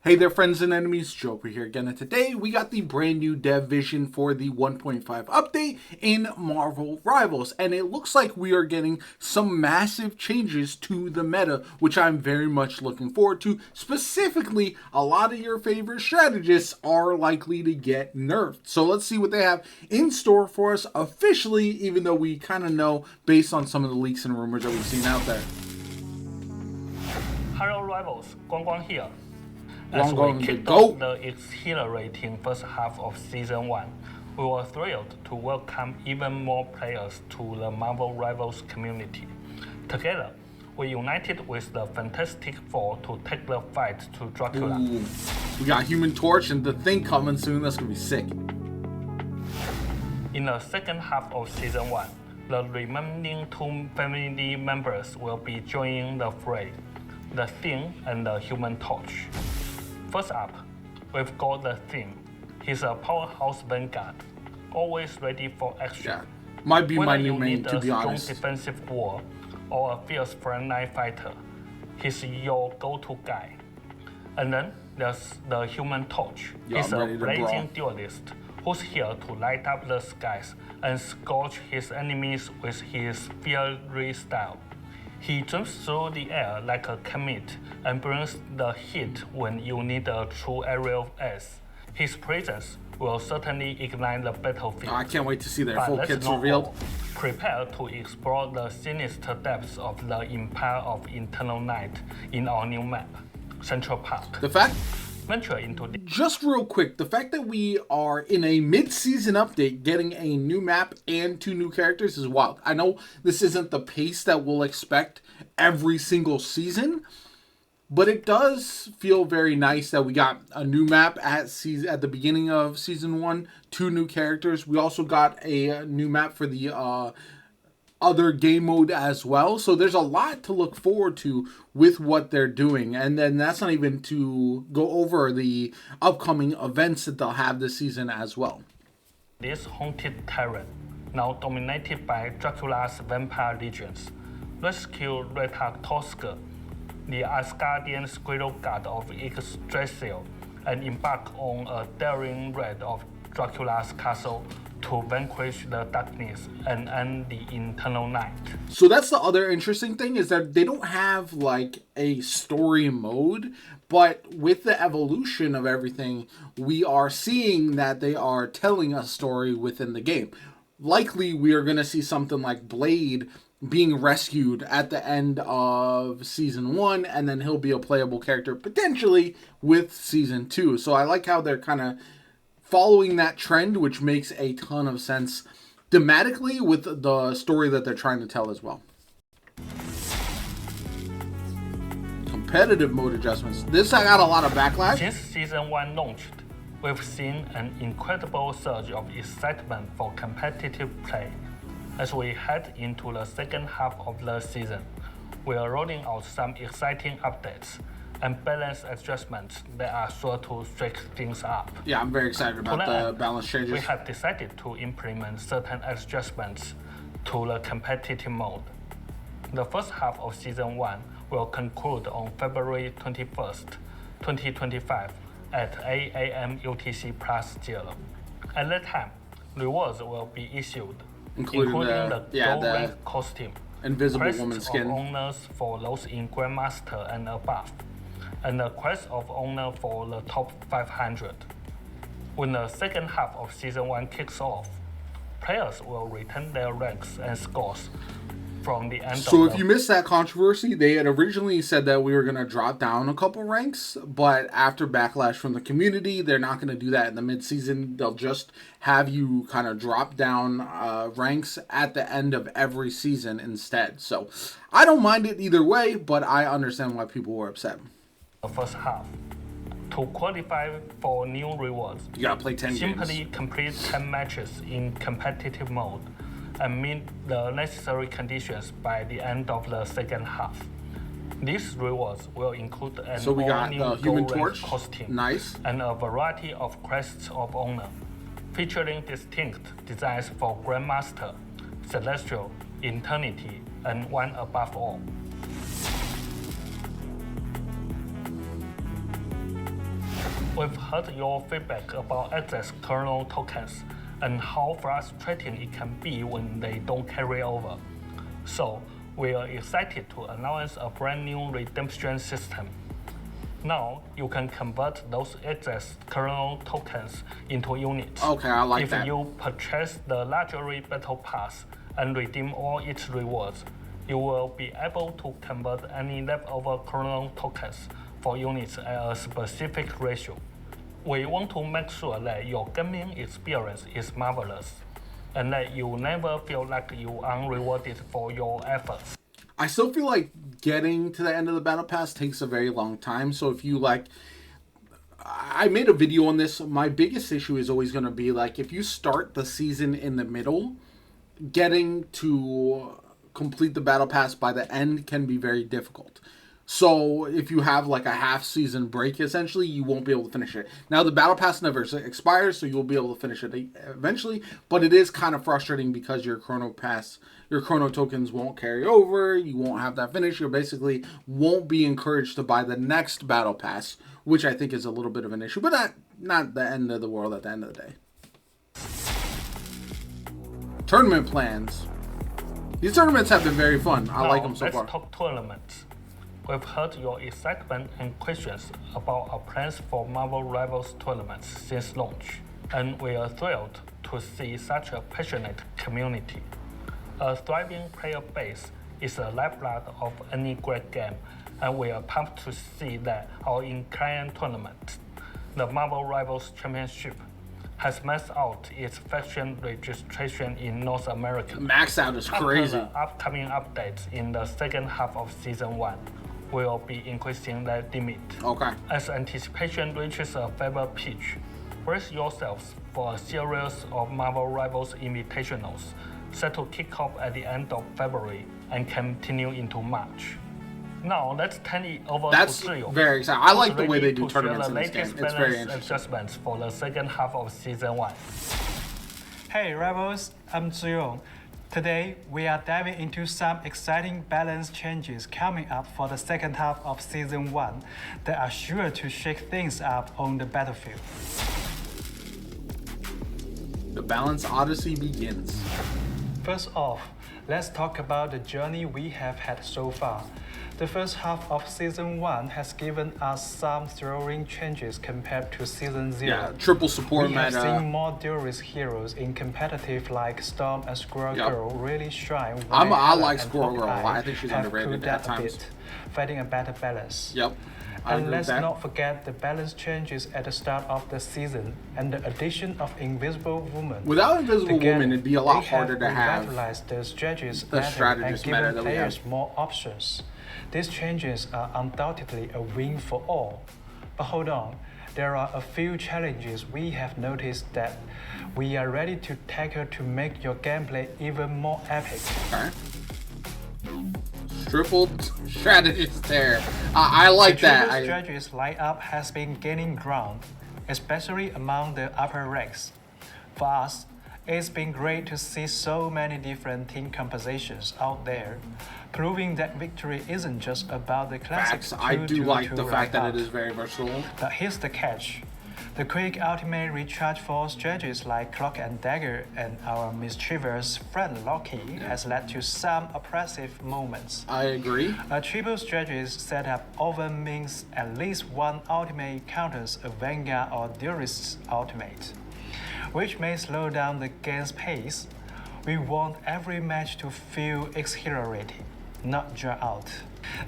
Hey there, friends and enemies, Joker here again, and today we got the brand new dev vision for the 1.5 update in Marvel Rivals, and it looks like we are getting some massive changes to the meta, which I'm very much looking forward to. Specifically, a lot of your favorite strategists are likely to get nerfed. So let's see what they have in store for us officially, even though we kind of know based on some of the leaks and rumors that we've seen out there. Hello Rivals, Guang here. As we kicked off the exhilarating first half of Season 1, we were thrilled to welcome even more players to the Marvel Rivals community. Together, we united with the Fantastic Four to take the fight to Dracula. Ooh. We got Human Torch and the Thing coming soon. That's going to be sick. In the second half of Season 1, the remaining two family members will be joining the fray, the Thing and the Human Torch. First up, we've got the Thing. He's a powerhouse vanguard, always ready for action. Yeah, might be my new main, to be honest. Whether you need a strong defensive wall or a fierce frontline fighter, he's your go-to guy. And then there's the Human Torch. He's a blazing duelist who's here to light up the skies and scorch his enemies with his fiery style. He jumps through the air like a comet and brings the heat when you need a true aerial ace. His presence will certainly ignite the battlefield. I can't wait to see their full kits revealed. Prepare to explore the sinister depths of the Empire of Eternal Night in our new map, Central Park. The fact Venture into the just real quick, the fact that we are in a mid-season update getting a new map and two new characters is wild. I know this isn't the pace that we'll expect every single season, but it does feel very nice that we got a new map at the beginning of Season 1, two new characters. We also got a new map for the other game mode as well. So there's a lot to look forward to with what they're doing. And then that's not even to go over the upcoming events that they'll have this season as well. This haunted terrain, now dominated by Dracula's vampire legions, rescue Reta Tosca, the Asgardian squirrel god of Yggdrasil, and embark on a daring raid of Dracula's castle to vanquish the darkness and end the eternal night. So that's the other interesting thing, is that they don't have like a story mode, but with the evolution of everything, we are seeing that they are telling a story within the game. Likely we are going to see something like Blade being rescued at the end of Season 1, and then he'll be a playable character potentially with Season 2. So I like how they're kind of following that trend, which makes a ton of sense thematically with the story that they're trying to tell as well. Competitive mode adjustments. This I got a lot of backlash. Since Season 1 launched, we've seen an incredible surge of excitement for competitive play. As we head into the second half of the season, we are rolling out some exciting updates and balance adjustments that are sure to shake things up. Yeah, I'm very excited about the balance changes. We have decided to implement certain adjustments to the competitive mode. The first half of Season 1 will conclude on February 21st, 2025 at 8 a.m. UTC +0. At that time, rewards will be issued, including the gold rank costume, Invisible Woman skin, of honors for those in Grandmaster and above, and the Quest of Honor for the top 500. When the second half of Season 1 kicks off, players will return their ranks and scores from the end So if you missed that controversy, they had originally said that we were going to drop down a couple ranks, but after backlash from the community, they're not going to do that in the mid-season. They'll just have you kind of drop down ranks at the end of every season instead. So I don't mind it either way, but I understand why people were upset. The first half. To qualify for new rewards, you gotta play 10 simply games. Complete 10 matches in competitive mode and meet the necessary conditions by the end of the second half. These rewards will include an all-new Human Torch costume, nice, and a variety of Quests of Honor, featuring distinct designs for Grandmaster, Celestial, Eternity, and One Above All. We've heard your feedback about access kernel tokens and how frustrating it can be when they don't carry over. So, we are excited to announce a brand new redemption system. Now, you can convert those excess kernel tokens into units. Okay, I like that. If you purchase the luxury battle pass and redeem all its rewards, you will be able to convert any leftover kernel tokens for units at a specific ratio. We want to make sure that your gaming experience is marvelous, and that you never feel like you are unrewarded for your efforts. I still feel like getting to the end of the battle pass takes a very long time. So if you like, I made a video on this. My biggest issue is always going to be like, if you start the season in the middle, getting to complete the battle pass by the end can be very difficult. So if you have like a half season break, essentially, you won't be able to finish it. Now, the battle pass never expires, so you'll be able to finish it eventually. But it is kind of frustrating because your chrono tokens won't carry over. You won't have that finish. You basically won't be encouraged to buy the next battle pass, which I think is a little bit of an issue. But not the end of the world at the end of the day. Tournament plans. These tournaments have been very fun. I like them so far. Let's talk tournaments. We've heard your excitement and questions about our plans for Marvel Rivals tournaments since launch, and we are thrilled to see such a passionate community. A thriving player base is the lifeblood of any great game, and we are pumped to see that our in-client tournament, the Marvel Rivals Championship, has maxed out its faction registration in North America. Maxed out is crazy. After the upcoming updates in the second half of Season 1, we'll be increasing that limit. Okay. As anticipation reaches a fever pitch, brace yourselves for a series of Marvel Rivals Invitationals set to kick off at the end of February and continue into March. Now let's turn it over to Trio. That's very exciting. I like the way they do tournaments in this game. It's very interesting. Adjustments for the second half of Season 1. Hey Rebels, I'm Trio. Today, we are diving into some exciting balance changes coming up for the second half of Season 1 that are sure to shake things up on the battlefield. The Balance Odyssey begins. First off, let's talk about the journey we have had so far. The first half of Season 1 has given us some thrilling changes compared to Season 0. Yeah, triple support we meta. We have seen more duelist heroes in competitive like Storm and Squirrel Girl really shine. I like Squirrel Girl. I think she's underrated at times. Fighting a better balance. Yep. And let's not forget the balance changes at the start of the season and the addition of Invisible Woman. Without Invisible Woman, it'd be a lot harder to have the strategist strategist meta and given given players more options. These changes are undoubtedly a win for all. But hold on, there are a few challenges we have noticed that we are ready to tackle to make your gameplay even more epic. Okay. Triple strategist there. I like that. The strategist lineup has been gaining ground, especially among the upper ranks. For us, it's been great to see so many different team compositions out there, proving that victory isn't just about the classic. Facts. I do like the fact that it is very versatile. But here's the catch. The quick ultimate recharge for strategies like Cloak and Dagger and our mischievous friend Loki has led to some oppressive moments. I agree. A triple strategist setup often means at least one ultimate counters a Vanguard or Duelist's ultimate, which may slow down the game's pace. We want every match to feel exhilarating, not draw out.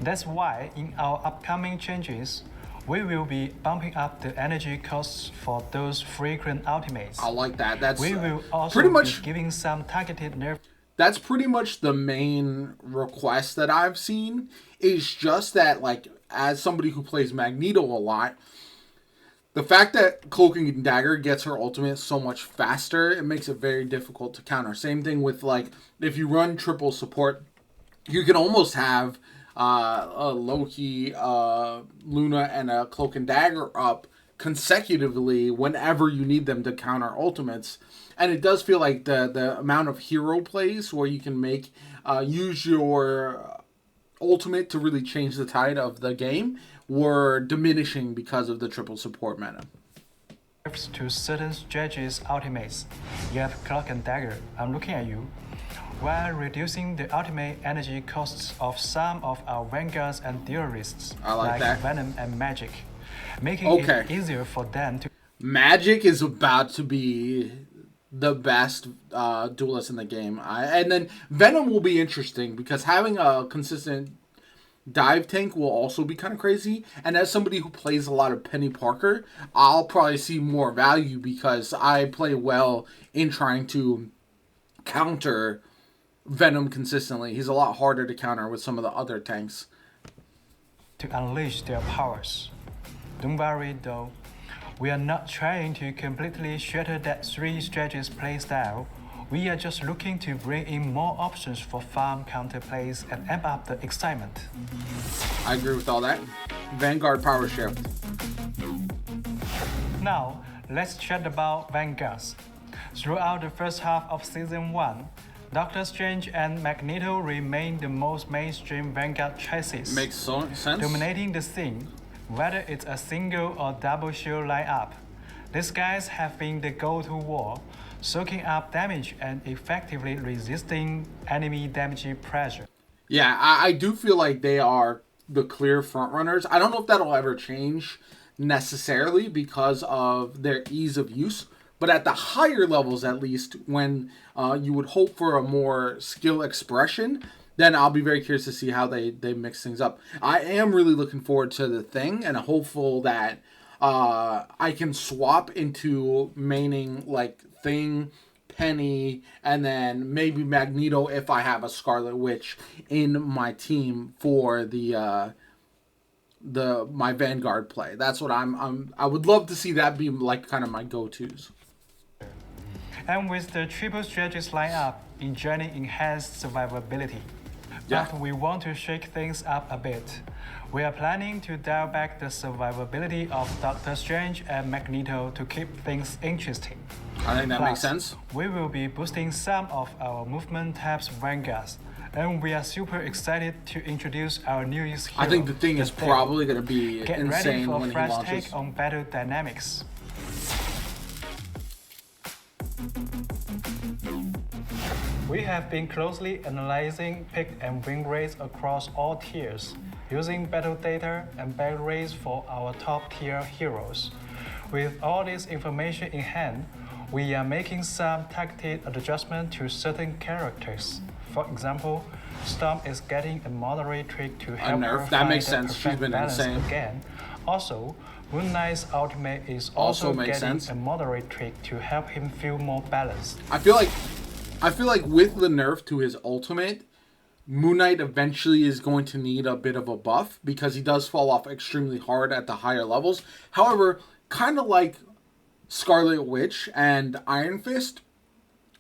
That's why in our upcoming changes, we will be bumping up the energy costs for those frequent ultimates. I like that. That's we will also pretty much be giving some targeted nerf. That's pretty much the main request that I've seen, is just that, like, as somebody who plays Magneto a lot, the fact that Cloaking and Dagger gets her ultimate so much faster, it makes it very difficult to counter. Same thing with, like, if you run triple support, you can almost have a Loki, Luna, and a Cloak and Dagger up consecutively whenever you need them to counter ultimates. And it does feel like the amount of hero plays where you can use your ultimate to really change the tide of the game were diminishing because of the triple support meta. To certain strategies ultimates, you have Cloak and Dagger, I'm looking at you, while reducing the ultimate energy costs of some of our Vanguards and Duelists, like that. Venom and Magic, making it easier for them to... Magic is about to be the best duelist in the game. And then Venom will be interesting because having a consistent dive tank will also be kind of crazy. And as somebody who plays a lot of Penny Parker, I'll probably see more value because I play well in trying to counter Venom consistently. He's a lot harder to counter with some of the other tanks. To unleash their powers. Don't worry though, we are not trying to completely shatter that 3 strategies playstyle. We are just looking to bring in more options for farm counterplays and amp up the excitement. I agree with all that. Vanguard power shift. Now, let's chat about Vanguards. Throughout the first half of Season 1, Doctor Strange and Magneto remain the most mainstream Vanguard chassis. Makes sense. Dominating the scene, whether it's a single or double shield lineup. These guys have been the go-to war, soaking up damage and effectively resisting enemy damage pressure. Yeah, I do feel like they are the clear frontrunners. I don't know if that'll ever change necessarily because of their ease of use, but at the higher levels at least, when you would hope for a more skill expression, then I'll be very curious to see how they mix things up. I am really looking forward to the Thing and hopeful that I can swap into maining like Thing, Penny, and then maybe Magneto if I have a Scarlet Witch in my team for the my Vanguard play. That's what I would love to see that be like kind of my go-tos. And with the triple strategies lineup enjoying enhanced survivability. But we want to shake things up a bit. We are planning to dial back the survivability of Doctor Strange and Magneto to keep things interesting. I think that makes sense. We will be boosting some of our movement tabs Vanguards, and we are super excited to introduce our newest hero. I think the Thing is probably going to be Get insane ready for when a fresh he launches. take on battle dynamics. We have been closely analyzing pick and win rates across all tiers, using battle data and battle rates for our top tier heroes. With all this information in hand, we are making some targeted adjustments to certain characters. For example, Storm is getting a moderate trick to help her that find makes the sense. She's perfect been balance insane. again. Also, Moon Knight's ultimate is also getting a moderate trick to help him feel more balanced. I feel like with the nerf to his ultimate, Moon Knight eventually is going to need a bit of a buff because he does fall off extremely hard at the higher levels. However, kind of like Scarlet Witch and Iron Fist,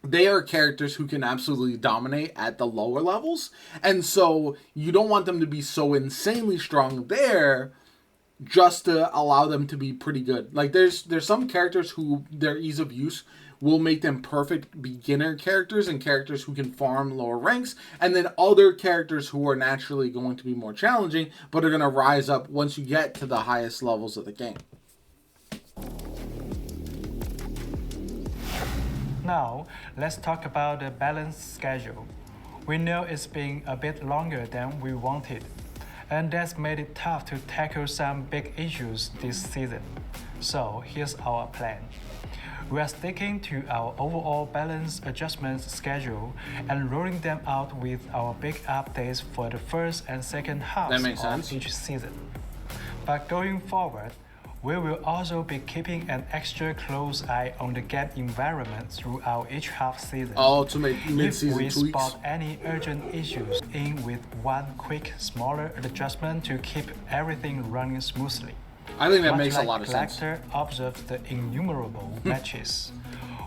they are characters who can absolutely dominate at the lower levels. And so you don't want them to be so insanely strong there just to allow them to be pretty good. Like there's some characters who their ease of use will make them perfect beginner characters and characters who can farm lower ranks, and then other characters who are naturally going to be more challenging but are going to rise up once you get to the highest levels of the game. Now, let's talk about the balanced schedule. We know it's been a bit longer than we wanted, and that's made it tough to tackle some big issues this season. So here's our plan. We are sticking to our overall balance adjustments schedule and rolling them out with our big updates for the first and second halves of each season. But going forward, we will also be keeping an extra close eye on the game environment throughout each half season. To make mid-season tweaks. If we spot any urgent issues in with one quick, smaller adjustment to keep everything running smoothly. I think that makes a lot of sense. Collector observes the innumerable matches.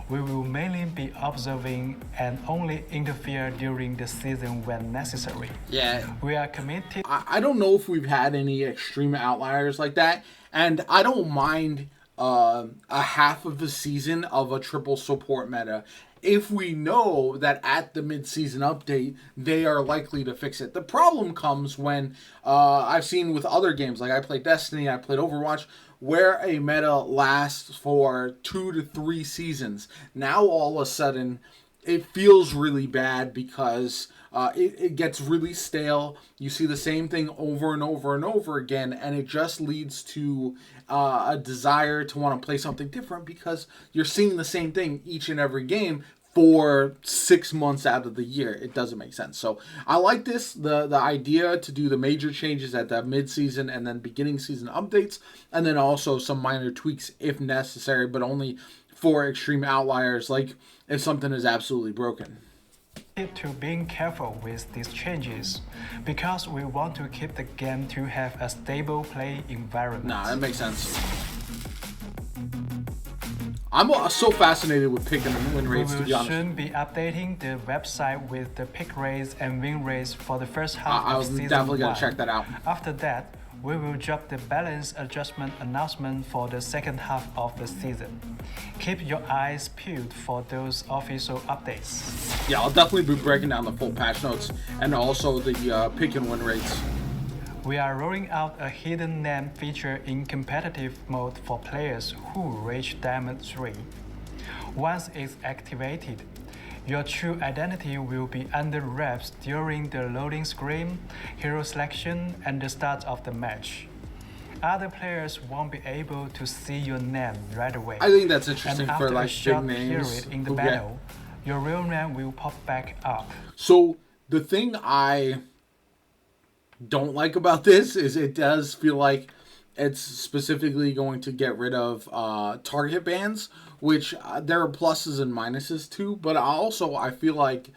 We will mainly be observing and only interfere during the season when necessary. Yeah. We are committed. I don't know if we've had any extreme outliers like that, and I don't mind a half of the season of a triple support meta if we know that at the mid-season update they are likely to fix it. The problem comes when I've seen with other games, like I played Destiny, I played Overwatch, where a meta lasts for 2 to 3 seasons. Now all of a sudden it feels really bad because it gets really stale. You see the same thing over and over and over again, and it just leads to a desire to want to play something different because you're seeing the same thing each and every game for 6 months out of the year. It doesn't make sense. So I like this, the idea to do the major changes at the mid-season and then beginning season updates, and then also some minor tweaks if necessary, but only for extreme outliers, like if something is absolutely broken. To being careful with these changes, because we want to keep the game to have a stable play environment. Nah, that makes sense. I'm so fascinated with pick and win rates, to be honest. We will soon be updating the website with the pick rates and win rates for the first half of season 1. I'm definitely going to check that out. After that, we will drop the balance adjustment announcement for the second half of the season. Keep your eyes peeled for those official updates. Yeah, I'll definitely be breaking down the full patch notes and also the pick and win rates. We are rolling out a hidden name feature in competitive mode for players who reach Diamond 3. Once it's activated, your true identity will be under wraps during the loading screen, hero selection, and the start of the match. Other players won't be able to see your name right away. I think that's interesting and for after like a short big names. period in the battle, your real name will pop back up. So the thing I don't like about this is it does feel like it's specifically going to get rid of target bans, which there are pluses and minuses to, but also I feel like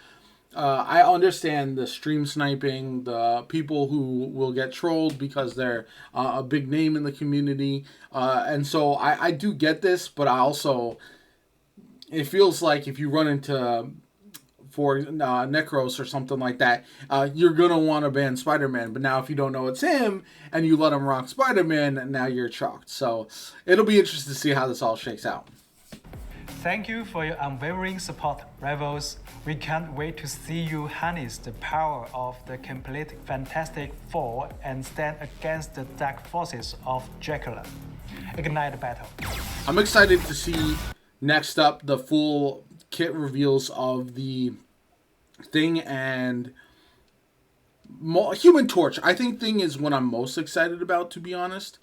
I understand the stream sniping, the people who will get trolled because they're a big name in the community, and so I do get this, but I also, it feels like if you run into for Necros or something like that, you're going to want to ban Spider-Man. But now if you don't know it's him and you let him rock Spider-Man, now you're chalked. So it'll be interesting to see how this all shakes out. Thank you for your unwavering support, Rivals. We can't wait to see you harness the power of the complete Fantastic Four and stand against the dark forces of Dracula. Ignite the battle. I'm excited to see next up the full kit reveals of the Thing and Human Torch. I think Thing is what I'm most excited about, to be honest,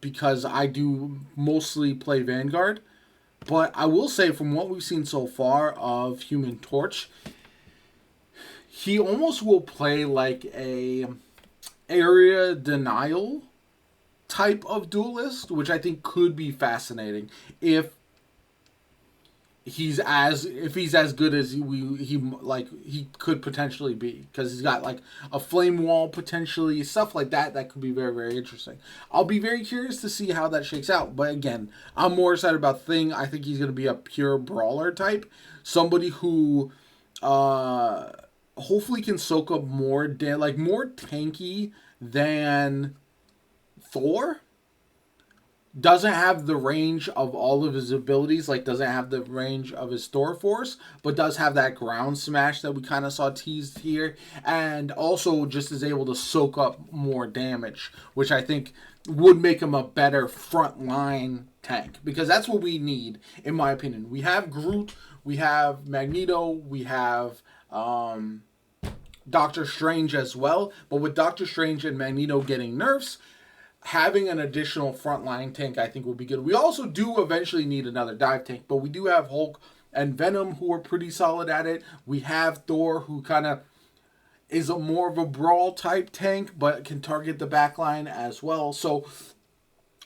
because I do mostly play Vanguard. But I will say, from what we've seen so far of Human Torch, he almost will play like a area denial type of duelist, which I think could be fascinating if he's as good as he could potentially be, because he's got like a flame wall potentially, stuff like that could be very, very interesting. I'll be very curious to see how that shakes out, but again, I'm more excited about Thing. I think he's going to be a pure brawler type, somebody who hopefully can soak up more more tanky than Thor. Doesn't have the range of all of his abilities, like doesn't have the range of his Thor force, but does have that ground smash that we kind of saw teased here, and also just is able to soak up more damage, which I think would make him a better frontline tank, because that's what we need, in my opinion. We have Groot, we have Magneto, we have Doctor Strange as well, but with Doctor Strange and Magneto getting nerfs, having an additional frontline tank I think will be good. We also do eventually need another dive tank, but we do have Hulk and Venom who are pretty solid at it. We have Thor, who kind of is more of a brawl type tank, but can target the backline as well. So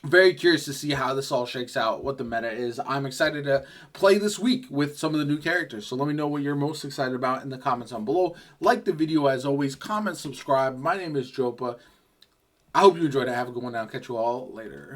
very curious to see how this all shakes out, what the meta is. I'm excited to play this week with some of the new characters. So let me know what you're most excited about in the comments down below. Like the video as always, comment, subscribe. My name is Jopa. I hope you enjoyed it. Have a good one now. Catch you all later.